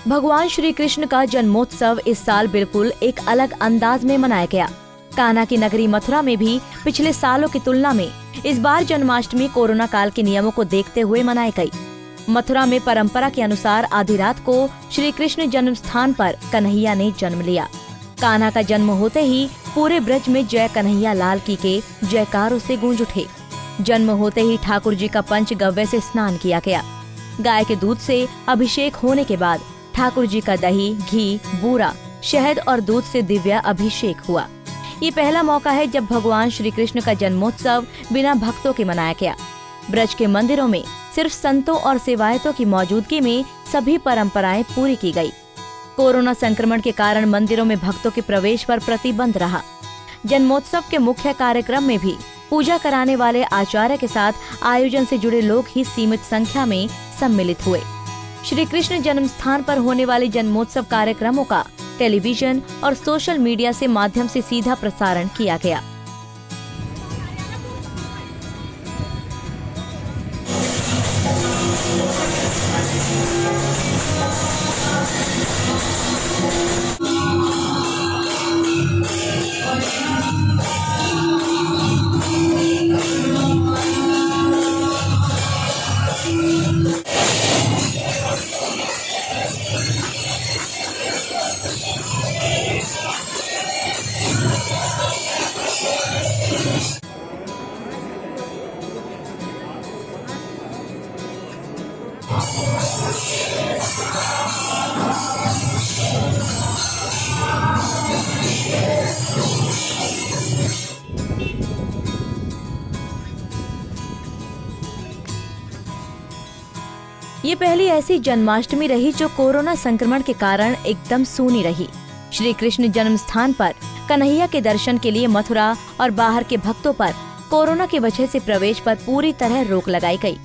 भगवान श्री कृष्ण का जन्मोत्सव इस साल बिल्कुल एक अलग अंदाज में मनाया गया। कान्हा की नगरी मथुरा में भी पिछले सालों की तुलना में इस बार जन्माष्टमी कोरोना काल के नियमों को देखते हुए मनाई गई। मथुरा में परंपरा के अनुसार आधी रात को श्री कृष्ण जन्म स्थान पर कन्हैया ने जन्म लिया। कान्हा का जन्म होते ही पूरे ब्रज में जय कन्हैया लाल की के जयकारों से गूंज उठे। जन्म होते ही ठाकुर जी का पंचगव्य से स्नान किया गया। गाय के दूध से अभिषेक होने के बाद ठाकुर जी का दही, घी, बूरा, शहद और दूध से दिव्य अभिषेक हुआ। ये पहला मौका है जब भगवान श्री कृष्ण का जन्मोत्सव बिना भक्तों के मनाया गया। ब्रज के मंदिरों में सिर्फ संतों और सेवायतों की मौजूदगी में सभी परंपराएं पूरी की गई। कोरोना संक्रमण के कारण मंदिरों में भक्तों के प्रवेश पर प्रतिबंध रहा। जन्मोत्सव के मुख्य कार्यक्रम में भी पूजा कराने वाले आचार्य के साथ आयोजन से जुड़े लोग ही सीमित संख्या में सम्मिलित हुए। श्री कृष्ण जन्म स्थान पर होने वाले जन्मोत्सव कार्यक्रमों का टेलीविजन और सोशल मीडिया से माध्यम से सीधा प्रसारण किया गया। ये पहली ऐसी जन्माष्टमी रही जो कोरोना संक्रमण के कारण एकदम सूनी रही। श्री कृष्ण जन्म स्थान पर कन्हैया के दर्शन के लिए मथुरा और बाहर के भक्तों पर कोरोना की वजह से प्रवेश पर पूरी तरह रोक लगाई गई।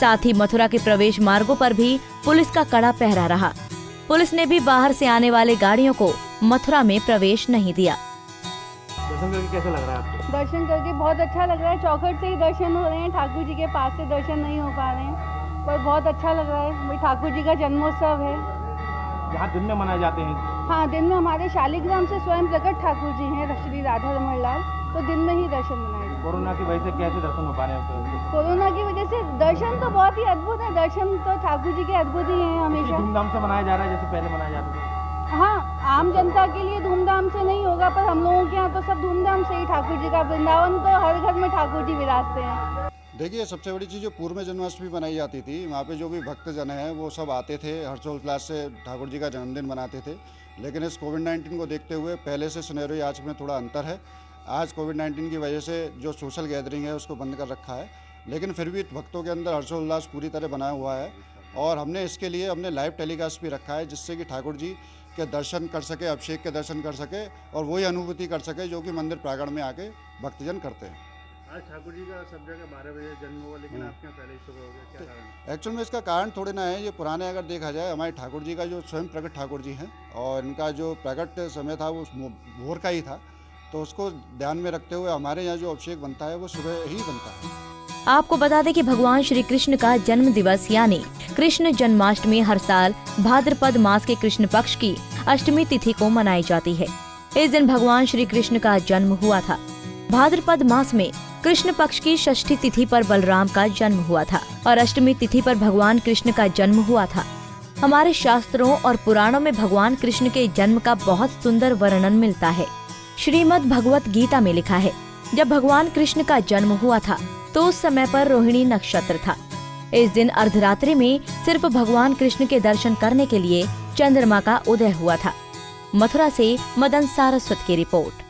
साथ ही मथुरा के प्रवेश मार्गों पर भी पुलिस का कड़ा पहरा रहा। पुलिस ने भी बाहर से आने वाले गाड़ियों को मथुरा में प्रवेश नहीं दिया। दर्शन करके कैसा लग रहा है आपको? दर्शन करके बहुत अच्छा लग रहा है। चौखट से ही दर्शन हो रहे हैं, ठाकुर जी के पास से दर्शन नहीं हो पा रहे हैं, पर बहुत अच्छा लग रहा है। भाई ठाकुर जी का जन्मोत्सव है। यहाँ दिन में मनाए जाते हैं? हाँ, दिन में हमारे शालिग्राम से स्वयं प्रकट ठाकुर जी हैं, श्री राधा रमण लाल, तो दिन में ही दर्शन मनाए। कोरोना की वजह से कैसे दर्शन हो पा रहे हैं? कोरोना की वजह से दर्शन तो बहुत ही अद्भुत है। दर्शन तो ठाकुर जी के अद्भुत ही हैं हमेशा। धूमधाम से मनाया जा रहा है जैसे पहले मनाया जाता था? हाँ, आम जनता के लिए धूमधाम से नहीं होगा, पर हम लोगों के यहाँ तो सब धूमधाम से ही ठाकुर जी का वृंदावन तो हर घर में ठाकुर जी विराजते हैं। देखिए, सबसे बड़ी चीज़ जो पूर्व में जन्माष्टमी बनाई जाती थी, वहाँ पे जो भी भक्तजन हैं वो सब आते थे, हर्षोल्लास से ठाकुर जी का जन्मदिन मनाते थे। लेकिन इस कोविड-19 को देखते हुए पहले से सिनेरियो आज में थोड़ा अंतर है। आज कोविड-19 की वजह से जो सोशल गैदरिंग है उसको बंद कर रखा है, लेकिन फिर भी भक्तों के अंदर हर्षोल्लास पूरी तरह बना हुआ है। और हमने इसके लिए लाइव टेलीकास्ट भी रखा है, जिससे कि ठाकुर जी के दर्शन कर सके, अभिषेक के दर्शन कर सके और वही अनुभूति कर सके जो कि मंदिर प्रांगण में आके भक्तजन करते हैं। आज ठाकुर जी का सब जगह 12 बजे जन्म हुआ, लेकिन आपके यहाँ पहले ही सुबह हो गया, क्या कारण? एक्चुअल में इसका कारण थोड़े ना है। ये पुराने अगर देखा जाए, हमारे ठाकुर जी का जो स्वयं प्रकट ठाकुर जी हैं और इनका जो प्रकट समय था वो भोर का ही था, तो उसको ध्यान में रखते हुए हमारे यहाँ जो अभिषेक बनता है वो सुबह ही बनता है। आपको बता दें कि भगवान श्री कृष्ण का जन्म दिवस यानी कृष्ण जन्माष्टमी हर साल भाद्रपद मास के कृष्ण पक्ष की अष्टमी तिथि को मनाई जाती है। इस दिन भगवान श्री कृष्ण का जन्म हुआ था। भाद्रपद मास में कृष्ण पक्ष की षष्ठी तिथि पर बलराम का जन्म हुआ था और अष्टमी तिथि पर भगवान कृष्ण का जन्म हुआ था। हमारे शास्त्रों और पुराणों में भगवान कृष्ण के जन्म का बहुत सुंदर वर्णन मिलता है। श्रीमद् भगवत गीता में लिखा है, जब भगवान कृष्ण का जन्म हुआ था तो उस समय पर रोहिणी नक्षत्र था। इस दिन अर्धरात्रि में सिर्फ भगवान कृष्ण के दर्शन करने के लिए चंद्रमा का उदय हुआ था। मथुरा से मदन सारस्वत की रिपोर्ट।